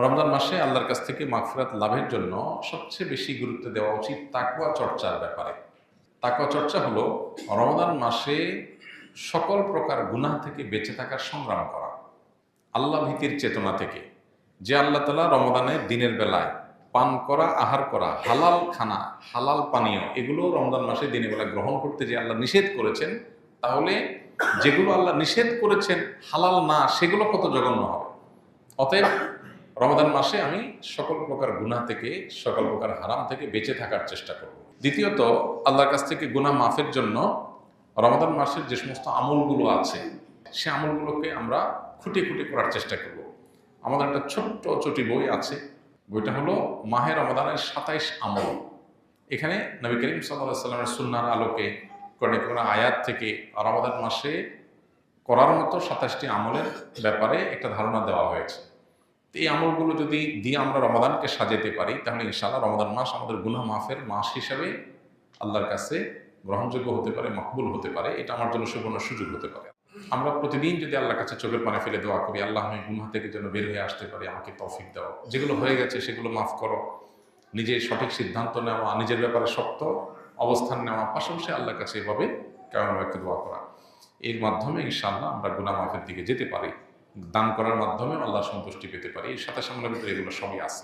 রমজান মাসে আল্লাহর কাছ থেকে মাগফিরাত লাভের জন্য সবচেয়ে বেশি গুরুত্ব দেওয়া উচিত তাকওয়া চর্চার ব্যাপারে। তাকওয়া চর্চা হলো রমজান মাসে সকল প্রকার গুনাহ থেকে বেঁচে থাকার সংগ্রাম করা, আল্লাহ ভীতির চেতনা থেকে। যে আল্লাহ তাআলা রমজানের দিনের বেলায় পান করা, আহার করা, হালাল খানা, হালাল পানীয় এগুলো রমজান মাসে দিনের বেলা গ্রহণ করতে যে আল্লাহ নিষেধ করেছেন, তাহলে যেগুলো আল্লাহ নিষেধ করেছেন হালাল না, সেগুলো কত জঘন্য হবে। অতএব রমাদান মাসে আমি সকল প্রকার গুনাহ থেকে, সকল প্রকার হারাম থেকে বেঁচে থাকার চেষ্টা করব। দ্বিতীয়ত, আল্লাহর কাছ থেকে গুনাহ মাফের জন্য রমাদান মাসের যে সমস্ত আমলগুলো আছে, সে আমলগুলোকে আমরা খুঁটে খুঁটে করার চেষ্টা করব। আমাদের একটা ছোট্ট চটি বই আছে, বইটা হলো মাহে রমাদানের 27 আমল। এখানে নবী করিম সাল্লাল্লাহু আলাইহি ওয়াসাল্লামের সুন্নাহর আলোকে কোরআন আয়াত থেকে রমাদান মাসে করার মতো 27টি আমলের ব্যাপারে একটা ধারণা দেওয়া হয়েছে। এই আমলগুলো যদি দিয়ে আমরা রমাদানকে সাজাতে পারি, তাহলে ইনশাআল্লাহ রমাদান মাস আমাদের গুনাহ মাফের মাস হিসাবে আল্লাহর কাছে গ্রহণযোগ্য হতে পারে, মকবুল হতে পারে। এটা আমার জন্য সুবর্ণ সুযোগ হতে পারে। আমরা প্রতিদিন যদি আল্লাহর কাছে চোখের পানি ফেলে দোয়া করি, আল্লাহ আমি গুনাহ থেকে যেন বের হয়ে আসতে পারি, আমাকে তৌফিক দাও, যেগুলো হয়ে গেছে সেগুলো মাফ করো, নিজের সঠিক সিদ্ধান্ত নেওয়া, নিজের ব্যাপারে শক্ত অবস্থান নেওয়া, পাশাপাশি আল্লাহর কাছে এভাবে কেমন একটা দোয়া করা, এর মাধ্যমে ইনশাআল্লাহ আমরা গুনাহ মাফের দিকে যেতে পারি। দান করার মাধ্যমে আল্লাহর সন্তুষ্টি পেতে পারি। এর সাথে সামনের ভিতরে এগুলো সবই আছে।